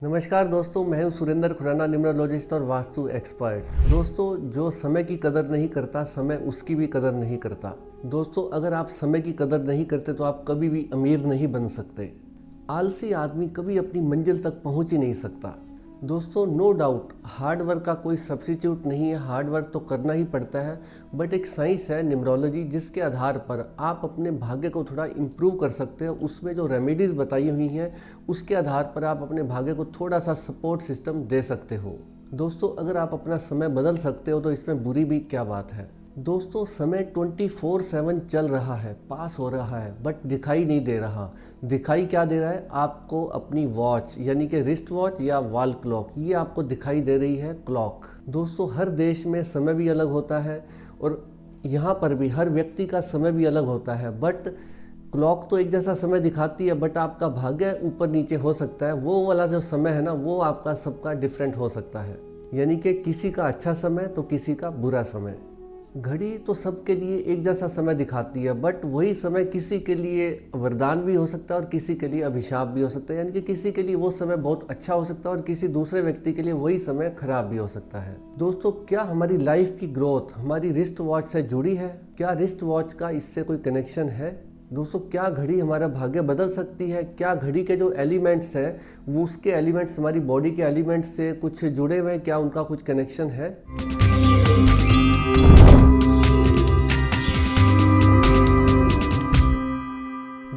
नमस्कार दोस्तों, मैं हूं सुरेंद्र खुराना, न्यूमरोलॉजिस्ट और वास्तु एक्सपर्ट। दोस्तों, जो समय की कदर नहीं करता, समय उसकी भी कदर नहीं करता। दोस्तों, अगर आप समय की कदर नहीं करते तो आप कभी भी अमीर नहीं बन सकते। आलसी आदमी कभी अपनी मंजिल तक पहुंच ही नहीं सकता। दोस्तों, नो डाउट हार्ड वर्क का कोई सब्स्टिट्यूट नहीं है, हार्ड वर्क तो करना ही पड़ता है। बट एक साइंस है न्यूमरोलॉजी, जिसके आधार पर आप अपने भाग्य को थोड़ा इम्प्रूव कर सकते हो। उसमें जो रेमेडीज़ बताई हुई हैं उसके आधार पर आप अपने भाग्य को थोड़ा सा सपोर्ट सिस्टम दे सकते हो। दोस्तों, अगर आप अपना समय बदल सकते हो तो इसमें बुरी भी क्या बात है। दोस्तों, समय 24/7 चल रहा है, पास हो रहा है, बट दिखाई नहीं दे रहा। दिखाई क्या दे रहा है आपको? अपनी वॉच यानी कि रिस्ट वॉच या वॉल क्लॉक, ये आपको दिखाई दे रही है क्लॉक। दोस्तों, हर देश में समय भी अलग होता है और यहाँ पर भी हर व्यक्ति का समय भी अलग होता है। बट क्लॉक तो एक जैसा समय दिखाती है, बट आपका भाग्य ऊपर नीचे हो सकता है। वो वाला जो समय है ना, वो आपका सबका डिफरेंट हो सकता है। यानी कि किसी का अच्छा समय तो किसी का बुरा समय। घड़ी तो सबके लिए एक जैसा समय दिखाती है, बट वही समय किसी के लिए वरदान भी हो सकता है और किसी के लिए अभिशाप भी हो सकता है। यानी कि किसी के लिए वो समय बहुत अच्छा हो सकता है और किसी दूसरे व्यक्ति के लिए वही समय खराब भी हो सकता है। दोस्तों, क्या हमारी लाइफ की ग्रोथ हमारी रिस्ट वॉच से जुड़ी है? क्या रिस्ट वॉच का इससे कोई कनेक्शन है? दोस्तों, क्या घड़ी हमारा भाग्य बदल सकती है? क्या घड़ी के जो एलिमेंट्स हैं वो उसके एलिमेंट्स हमारी बॉडी के एलिमेंट्स से कुछ जुड़े हुए हैं? क्या उनका कुछ कनेक्शन है?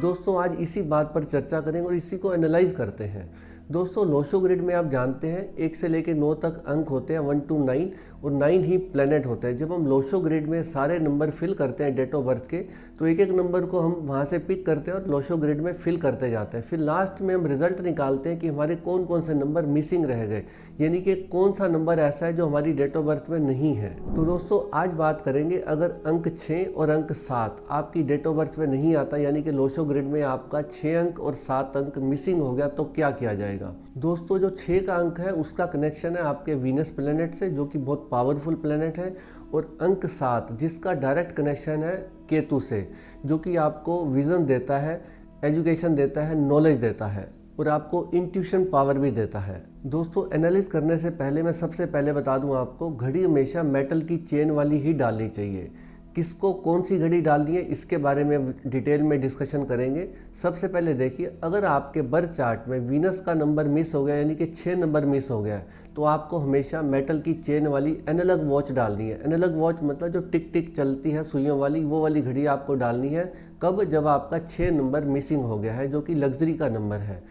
दोस्तों, आज इसी बात पर चर्चा करेंगे और इसी को एनालाइज करते हैं। दोस्तों, लोशो ग्रिड में आप जानते हैं 1 से लेकर 9 तक अंक होते हैं, 1 to 9, और 9 ही प्लेनेट होते हैं। जब हम लोशो ग्रिड में सारे नंबर फिल करते हैं डेट ऑफ बर्थ के, तो एक एक नंबर को हम वहाँ से पिक करते हैं और लोशो ग्रिड में फिल करते जाते हैं। फिर लास्ट में हम रिजल्ट निकालते हैं कि हमारे कौन कौन से नंबर मिसिंग रह गए, यानी कि कौन सा नंबर ऐसा है जो हमारी डेट ऑफ बर्थ में नहीं है। तो दोस्तों, आज बात करेंगे, अगर अंक 6 और अंक 7 आपकी डेट ऑफ बर्थ में नहीं आता, यानी कि लोशो ग्रिड में आपका 6 अंक और 7 अंक मिसिंग हो गया, तो क्या किया जाएगा। दोस्तों, जो 6 का अंक है उसका कनेक्शन है आपके वीनस प्लेनेट से, जो कि बहुत पावरफुल प्लेनेट है, और अंक 7 जिसका डायरेक्ट कनेक्शन है केतु से, जो कि आपको विजन देता है, एजुकेशन देता है, नॉलेज देता है और आपको इंट्यूशन पावर भी देता है। दोस्तों, एनालिस करने से पहले मैं सबसे पहले बता दूं आपको, घड़ी हमेशा मेटल की चेन वाली ही डालनी चाहिए। किसको कौन सी घड़ी डालनी है इसके बारे में डिटेल में डिस्कशन करेंगे। सबसे पहले देखिए, अगर आपके बर्थ चार्ट में वीनस का नंबर मिस हो गया, यानी कि 6 नंबर मिस हो गया है, तो आपको हमेशा मेटल की चेन वाली एनालॉग वॉच डालनी है। एनालॉग वॉच मतलब जो टिक टिक चलती है सुइयों वाली, वो वाली घड़ी आपको डालनी है। कब? जब आपका 6 नंबर मिसिंग हो गया है, जो कि लग्जरी का नंबर है,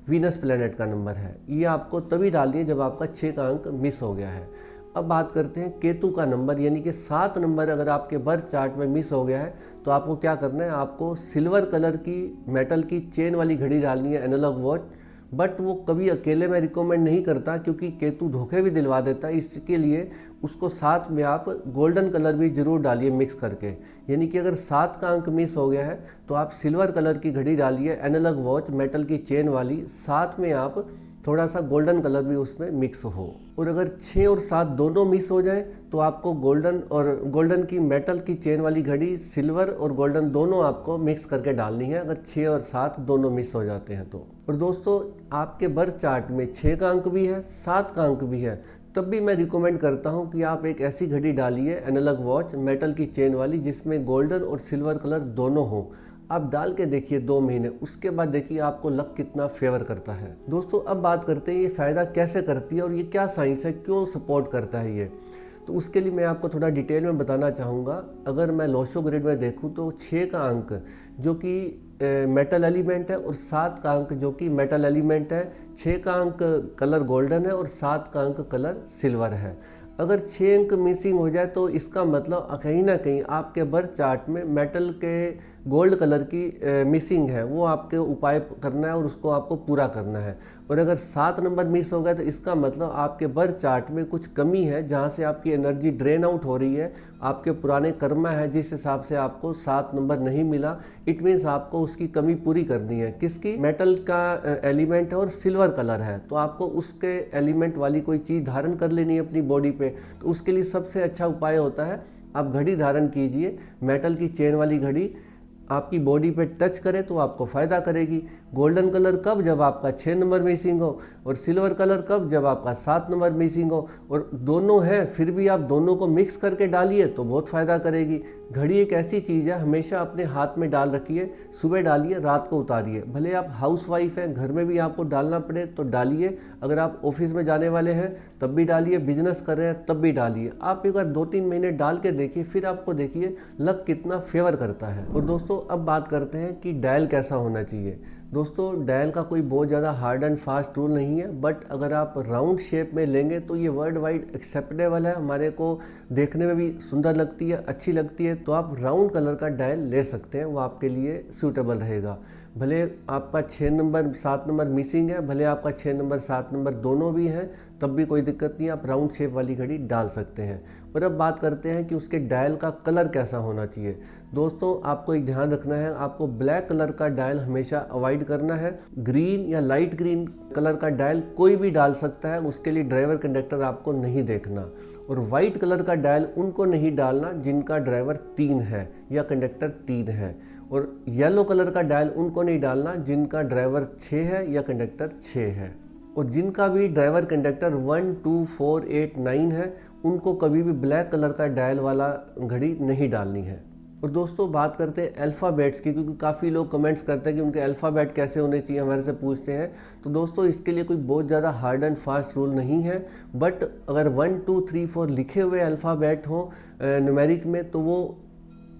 वीनस प्लेनेट का नंबर है। ये आपको तभी डालनी है जब आपका 6 का अंक मिस हो गया है। अब बात करते हैं केतु का नंबर, यानी कि 7 नंबर अगर आपके बर्थ चार्ट में मिस हो गया है, तो आपको क्या करना है, आपको सिल्वर कलर की मेटल की चेन वाली घड़ी डालनी है, एनालॉग वॉच। बट वो कभी अकेले मैं रिकमेंड नहीं करता, क्योंकि केतु धोखे भी दिलवा देता है। इसके लिए उसको साथ में आप गोल्डन कलर भी जरूर डालिए मिक्स करके। यानी कि अगर 7 का अंक मिस हो गया है तो आप सिल्वर कलर की घड़ी डालिए, एनालॉग वॉच मेटल की चेन वाली, साथ में आप थोड़ा सा गोल्डन कलर भी उसमें मिक्स हो। और अगर 6 और 7 दोनों मिस हो जाए तो आपको गोल्डन की मेटल की चेन वाली घड़ी, सिल्वर और गोल्डन दोनों आपको मिक्स करके डालनी है, अगर 6 और 7 दोनों मिस हो जाते हैं तो। और दोस्तों, आपके बर्थ चार्ट में 6 का अंक भी है, 7 का अंक भी है, तब भी मैं रिकमेंड करता हूं कि आप एक ऐसी घड़ी डालिए, एनालॉग वॉच मेटल की चेन वाली, जिसमें गोल्डन और सिल्वर कलर दोनों हो। आप डाल के देखिए 2 महीने, उसके बाद देखिए आपको लक कितना फेवर करता है। दोस्तों, अब बात करते हैं ये फ़ायदा कैसे करती है और ये क्या साइंस है, क्यों सपोर्ट करता है ये। तो उसके लिए मैं आपको थोड़ा डिटेल में बताना चाहूँगा। अगर मैं लोशो ग्रिड में देखूँ तो 6 का अंक जो कि मेटल एलिमेंट है और 7 का अंक जो कि मेटल एलिमेंट है, 6 का अंक कलर गोल्डन है और 7 का अंक कलर सिल्वर है। अगर 6 अंक मिसिंग हो जाए तो इसका मतलब कहीं ना कहीं आपके बर्थ चार्ट में मेटल के गोल्ड कलर की मिसिंग है, वो आपके उपाय करना है और उसको आपको पूरा करना है। और अगर 7 नंबर मिस हो गया तो इसका मतलब आपके बर्थ चार्ट में कुछ कमी है, जहाँ से आपकी एनर्जी ड्रेन आउट हो रही है, आपके पुराने कर्मा है जिस हिसाब से आपको 7 नंबर नहीं मिला। इट मीन्स आपको उसकी कमी पूरी करनी है। किसकी? मेटल का एलिमेंट है और सिल्वर कलर है, तो आपको उसके एलिमेंट वाली कोई चीज़ धारण कर लेनी है अपनी बॉडी पे। तो उसके लिए सबसे अच्छा उपाय होता है, आप घड़ी धारण कीजिए, मेटल की चेन वाली घड़ी। आपकी बॉडी पे टच करे तो आपको फ़ायदा करेगी। गोल्डन कलर कब? जब आपका 6 नंबर मिसिंग हो। और सिल्वर कलर कब? जब आपका 7 नंबर मिसिंग हो। और दोनों हैं फिर भी आप दोनों को मिक्स करके डालिए तो बहुत फ़ायदा करेगी। घड़ी एक ऐसी चीज़ है, हमेशा अपने हाथ में डाल रखिए, सुबह डालिए, रात को उतारिए। भले आप हाउस वाइफ हैं, घर में भी आपको डालना पड़े तो डालिए, अगर आप ऑफिस में जाने वाले हैं तब भी डालिए, बिजनेस कर रहे हैं तब भी डालिए। आप एक बार 2-3 महीने डाल के देखिए, फिर आपको देखिए लक कितना फेवर करता है। और दोस्तों अब बात करते हैं कि डायल कैसा होना चाहिए। दोस्तों डायल का कोई बहुत ज़्यादा हार्ड एंड फास्ट रूल नहीं है, बट अगर आप राउंड शेप में लेंगे तो ये वर्ल्ड वाइड एक्सेप्टेबल है, हमारे को देखने में भी सुंदर लगती है, अच्छी लगती है। तो आप राउंड कलर का डायल ले सकते हैं, वो आपके लिए सूटेबल रहेगा। भले आपका 6 नंबर 7 नंबर मिसिंग है, भले आपका 6 नंबर 7 नंबर दोनों भी हैं, तब भी कोई दिक्कत नहीं है, आप राउंड शेप वाली घड़ी डाल सकते हैं। और अब बात करते हैं कि उसके डायल का कलर कैसा होना चाहिए। दोस्तों आपको एक ध्यान रखना है, आपको ब्लैक कलर का डायल हमेशा अवॉइड करना है। ग्रीन या लाइट ग्रीन कलर का डायल कोई भी डाल सकता है, उसके लिए ड्राइवर कंडक्टर आपको नहीं देखना। और वाइट कलर का डायल उनको नहीं डालना जिनका ड्राइवर 3 है या कंडक्टर 3 है। और येलो कलर का डायल उनको नहीं डालना जिनका ड्राइवर 6 है या कंडक्टर 6 है। और जिनका भी ड्राइवर कंडक्टर 1, 2, 4, 8, 9 है, उनको कभी भी ब्लैक कलर का डायल वाला घड़ी नहीं डालनी है। और दोस्तों बात करते हैं अल्फ़ाबेट्स की, क्योंकि काफ़ी लोग कमेंट्स करते हैं कि उनके अल्फ़ाबेट कैसे होने चाहिए, हमारे से पूछते हैं। तो दोस्तों इसके लिए कोई बहुत ज़्यादा हार्ड एंड फास्ट रूल नहीं है, बट अगर 1, 2, 3, 4 लिखे हुए अल्फ़ाबेट हों न्यूमेरिक में तो वो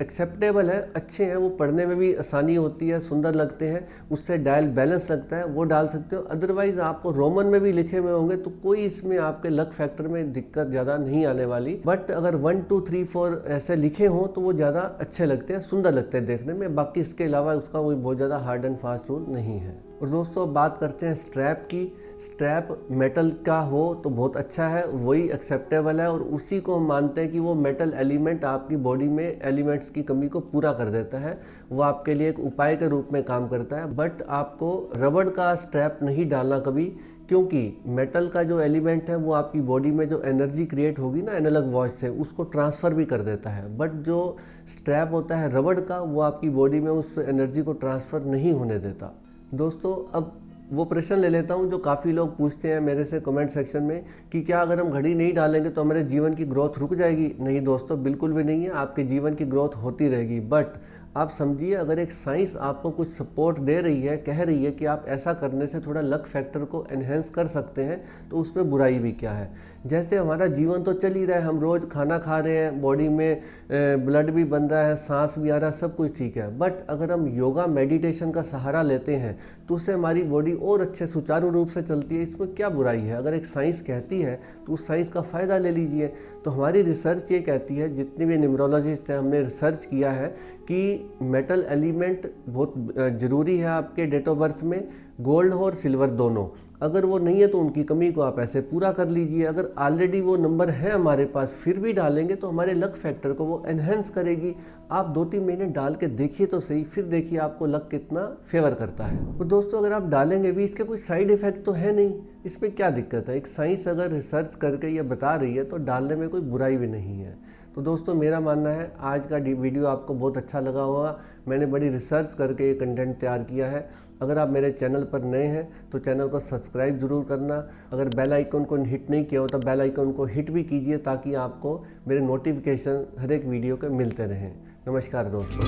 एक्सेप्टेबल है, अच्छे हैं, वो पढ़ने में भी आसानी होती है, सुंदर लगते हैं, उससे डायल बैलेंस लगता है, वो डाल सकते हो। अदरवाइज़ आपको रोमन में भी लिखे हुए होंगे तो कोई इसमें आपके लक फैक्टर में दिक्कत ज़्यादा नहीं आने वाली। बट अगर 1, 2, 3, 4 ऐसे लिखे हों तो वो ज़्यादा अच्छे लगते हैं, सुंदर लगते हैं देखने में। बाकी इसके अलावा उसका कोई बहुत ज़्यादा हार्ड एंड फास्ट रूल नहीं है। और दोस्तों बात करते हैं स्ट्रैप की। स्ट्रैप मेटल का हो तो बहुत अच्छा है, वही एक्सेप्टेबल है, और उसी को हम मानते हैं कि वो मेटल एलिमेंट आपकी बॉडी में एलिमेंट्स की कमी को पूरा कर देता है, वो आपके लिए एक उपाय के रूप में काम करता है। बट आपको रबड़ का स्ट्रैप नहीं डालना कभी, क्योंकि मेटल का जो एलिमेंट है वो आपकी बॉडी में जो एनर्जी क्रिएट होगी ना एनालॉग वॉच से, उसको ट्रांसफ़र भी कर देता है। बट जो स्ट्रैप होता है रबड़ का, वो आपकी बॉडी में उस एनर्जी को ट्रांसफ़र नहीं होने देता। दोस्तों अब वो प्रश्न ले लेता हूँ जो काफ़ी लोग पूछते हैं मेरे से कमेंट सेक्शन में कि क्या अगर हम घड़ी नहीं डालेंगे तो हमारे जीवन की ग्रोथ रुक जाएगी? नहीं दोस्तों, बिल्कुल भी नहीं है, आपके जीवन की ग्रोथ होती रहेगी। बट आप समझिए, अगर एक साइंस आपको कुछ सपोर्ट दे रही है, कह रही है कि आप ऐसा करने से थोड़ा लक फैक्टर को एनहेंस कर सकते हैं, तो उसमें बुराई भी क्या है। जैसे हमारा जीवन तो चल ही रहा है, हम रोज़ खाना खा रहे हैं, बॉडी में ब्लड भी बन रहा है, सांस भी आ रहा है, सब कुछ ठीक है। बट अगर हम योगा मेडिटेशन का सहारा लेते हैं तो उससे हमारी बॉडी और अच्छे सुचारू रूप से चलती है, इसमें क्या बुराई है। अगर एक साइंस कहती है तो उस साइंस का फ़ायदा ले लीजिए। तो हमारी रिसर्च ये कहती है, जितने भी न्यूमरोलॉजिस्ट हैं, हमने रिसर्च किया है कि मेटल एलिमेंट बहुत ज़रूरी है आपके डेट ऑफ बर्थ में, गोल्ड हो और सिल्वर दोनों। अगर वो नहीं है तो उनकी कमी को आप ऐसे पूरा कर लीजिए। अगर ऑलरेडी वो नंबर है हमारे पास फिर भी डालेंगे तो हमारे लक फैक्टर को वो एनहेंस करेगी। आप 2-3 महीने डाल के देखिए तो सही, फिर देखिए आपको लक कितना फेवर करता है। और दोस्तों अगर आप डालेंगे भी, इसके कोई साइड इफेक्ट तो है नहीं, इसमें क्या दिक्कत है। एक साइंस अगर रिसर्च करके ये बता रही है तो डालने में कोई बुराई भी नहीं है। तो दोस्तों मेरा मानना है आज का वीडियो आपको बहुत अच्छा लगा होगा। मैंने बड़ी रिसर्च करके ये कंटेंट तैयार किया है। अगर आप मेरे चैनल पर नए हैं तो चैनल को सब्सक्राइब ज़रूर करना। अगर बेल आइकन को हिट नहीं किया हो तो बेल आइकन को हिट भी कीजिए, ताकि आपको मेरे नोटिफिकेशन हर एक वीडियो के मिलते रहें। नमस्कार दोस्तों।